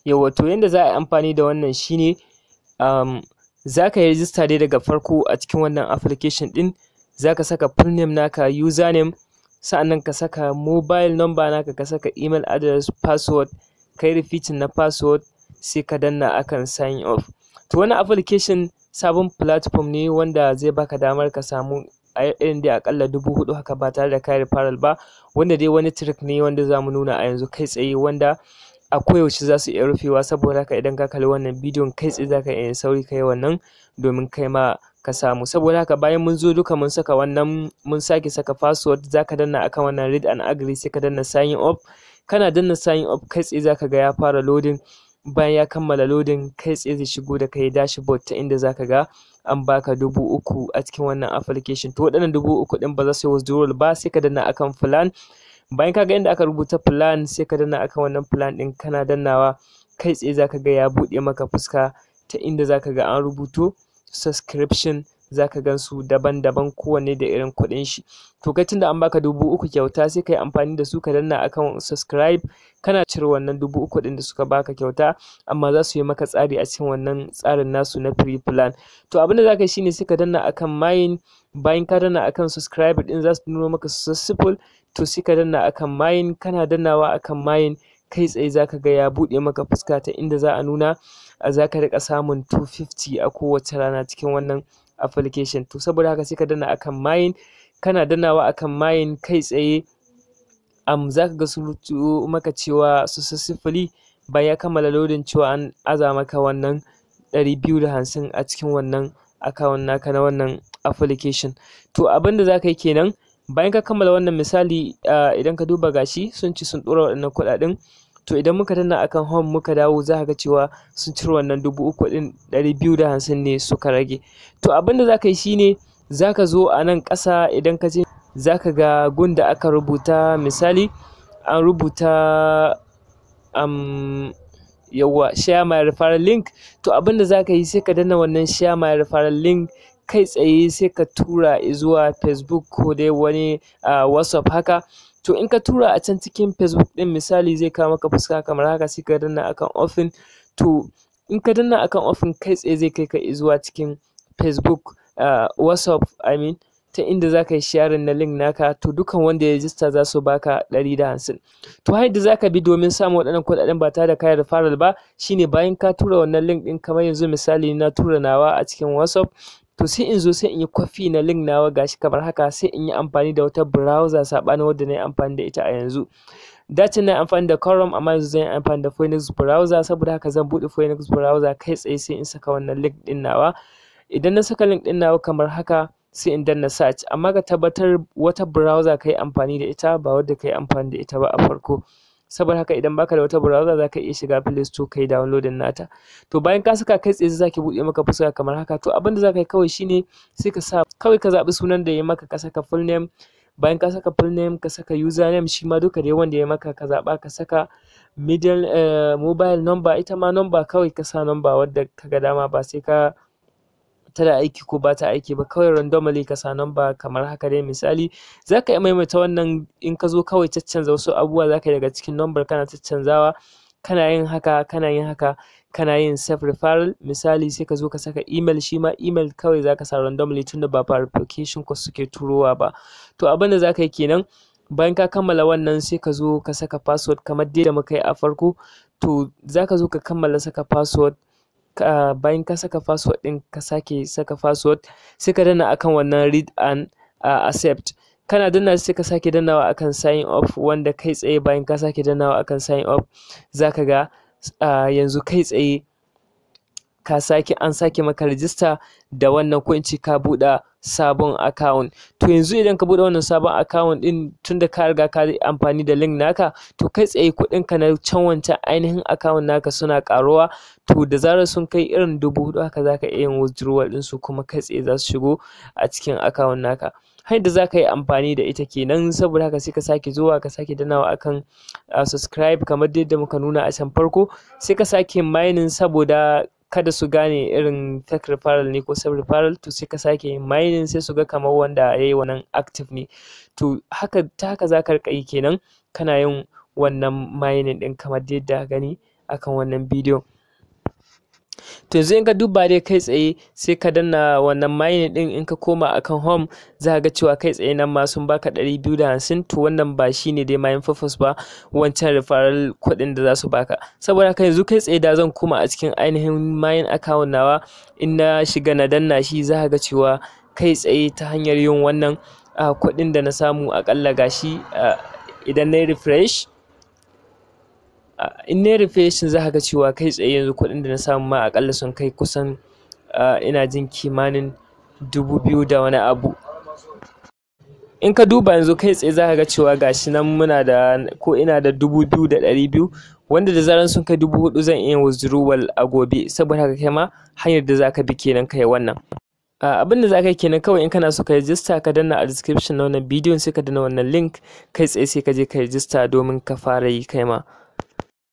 Yawwa, to yanda za a yi amfani da wannan shine za ka yi rijista dai daga farko a cikin wannan application ɗin. Za ka saka full name naka, username, sa'annan ka saka mobile number naka, ka saka email address, password, kai repeating na password, sai ka danna akan sign off. To wannan application sabon platform ne wanda zai baka damar ka samu irin dai aƙalla 4,000 haka ba tare da ka yi referral ba, wanda dai wani trick ne wanda za mu nuna a yanzu kai tsaye, wanda a koyaushe za su iya rufewa. Saboda haka idan ka kalli wannan bidiyon kai tsaye za ka iya sauri ka yi wannan domin kai ma ka samu. Saboda haka bayan mun zo duka mun saka wannan, mun sake saka password, za ka danna akan wannan read and agree, sai ka danna sign up. Kana danna sign up kai tsaye za ka ga ya fara loading. Bayan ya kammala loading kai tsaye zai shigo da kai dashboard, ta inda za ka ga an baka 3,000 a cikin wannan application. To waɗannan 3,000 ɗin ba za su yi withdrawal ba, sai ka danna akan plan. Bayan ka ga inda aka rubuta plan, sai ka danna akan wannan plan ɗin. Kana dannawa kai tsaye za ka ga ya buɗe maka fuska, ta inda za ka ga an rubuto subscription, za ka gan su daban-daban kowanne da irin kuɗin shi. To kai tunda an baka 3,000 kyauta, sai ka yi amfani da su, ka danna akan subscribe. Kana cire wannan 3,000 ɗin da suka baka kyauta, amma za su yi maka tsari a cikin wannan tsarin nasu na free plan. To abin da za ka yi shine sai ka danna akan mine. Bayan ka danna akan subscribe ɗin za su nuno maka successful, to sai ka danna akan mine. Kana dannawa akan mine kai tsaye za ka ga ya buɗe maka fuska, ta inda za a nuna za ka riƙa samun 250 a kowace rana cikin wannan application. To saboda haka sai ka danna akan mine. Kana dannawa akan mine kai tsaye za ka ga sun rubuto maka cewa successfully. Bayan ya kammala loading cewa an aza maka wannan 250 a cikin wannan account naka na wannan application. To abin da za ka yi kenan, bayan ka kammala wannan misali, idan ka duba gashi sun ci sun ɗora waɗannan kuɗaɗen. To idan muka danna akan home muka dawo, za ka ga cewa sun cire wannan 3,000 ɗin, 250 ne suka rage. To abin da za ka yi shine za ka zo a nan ƙasa, idan ka je za ka ga gun da aka rubuta misali an rubuta yawwa share my referral link. To abin da za ka yi sai ka danna wannan share my referral link kai tsaye, sai ka tura zuwa Facebook ko dai wani WhatsApp haka. To in ka tura a can cikin Facebook ɗin misali zai kawo maka fuska kamar haka, sai ka danna akan open. To in ka danna akan open kai tsaye zai kai ka zuwa cikin Facebook, WhatsApp I mean, ta inda za ka yi sharing na link naka. To dukan wanda ya register za su baka 150. To hanyar da za ka bi domin samun waɗannan kuɗaɗen ba tare da ka yi referral ba shine bayan ka tura wannan link ɗin, kamar yanzu misali na tura nawa a cikin WhatsApp. To sai in zo sai in yi copy na link nawa gashi kamar haka, sai in yi amfani da wata browser saɓanin wadda na yi amfani da ita a yanzu. Dacin na yi amfani da Chrome, amma yanzu zan yi amfani da Phoenix browser. Saboda haka zan buɗe Phoenix browser kai tsaye, sai in saka wannan link ɗin nawa. Idan na saka link ɗin nawa kamar haka, sai in danna search. Amma ka tabbatar wata browser ka yi amfani da ita, ba wadda ka yi amfani da ita ba a farko. Saboda haka idan baka da wata browser za ka iya shiga Play Store ka yi downloading nata. To bayan ka saka kai tsaye za ki buɗe maka fuska kamar haka. To abin da za ka yi kawai shine sai ka sa kawai ka zaɓi sunan da ya maka, ka saka full name. Bayan ka saka full name ka saka username, shi ma duka dai wanda ya maka ka zaɓa. Ka saka middle mobile number, ita ma number kawai ka sa number wadda ka ga dama, ba sai ka tana aiki ko ba ta aiki ba, kawai randomly ka sa number kamar haka dai misali. Za ka iya maimaita wannan in ka zo kawai caccanza wasu abubuwa za ka yi daga cikin number, kana caccanzawa. Kana yin haka, kana yin haka, kana yin save referral misali, sai ka zo ka saka email. Shi ma email kawai za ka sa randomly tunda ba verification ko suke turowa ba. To abin da za ka yi kenan, bayan ka kammala wannan sai ka zo ka saka password kamar dai da muka yi a farko. To za ka zo ka kammala saka password. Bayan ka saka password ɗin, ka sake saka password, sai ka danna akan wannan read and accept. Kana danna sai ka sake dannawa akan sign up, wanda kai tsaye bayan ka sake dannawa akan sign up za ka ga yanzu kai tsaye an sake maka register da wannan, ko in ce ka buɗe sabon account. To yanzu idan ka buɗe wannan sabon account ɗin, tunda ka riga ka yi amfani da link naka, to kai tsaye kuɗinka na can wancan ainihin account naka suna ƙaruwa. To da zarar sun kai irin 4,000 haka za ka iya yin withdrawal ɗinsu, kuma kai tsaye za su shigo a cikin account naka. Hanyar da za ka yi amfani da ita kenan. Saboda haka sai ka sake zuwa ka sake dannawa akan subscribe kamar yadda muka nuna a can farko. Sai ka sake mining, saboda kada su gane irin fake referral ne ko sub referral. To sai ka sake yin mining, sai su ga kamar wanda ya yi wannan active ne. To haka za ka riƙa yi kenan, kana yin wannan mining ɗin kamar yadda gani akan wannan bidiyon. To yanzu in ka duba dai kai tsaye sai ka danna wannan mining din, in ka koma akan home za ka ga cewa kai tsaye nan ma sun baka 250. To wannan ba shine dai mining purpose ba, wancan referral kuɗin da za su baka. Saboda haka yanzu kai tsaye da zan koma a cikin ainihin mining account nawa, in na shiga na danna shi za ka ga cewa kai tsaye ta hanyar yin wannan kuɗin da na samu akalla gashi idan na yi refresh. In na refresh za ka ga cewa kai tsaye yanzu kuɗin da na samu ma akalla sun kai kusan ina jin kimanin 2000 da wani abu. In ka duba yanzu kai tsaye za ka ga cewa gashi nan muna da ina da 2200, wanda da zaran sun kai 4000 zan iya withdrawal a gobe. Saboda haka kai ma hanyar da za ka bi kenan kai wannan. Abin da za ka yi kenan kawai, in kana so ka register ka danna a description na wannan bidiyon sai ka danna wannan link kai tsaye sai ka je ka register domin ka fara yi kai ma.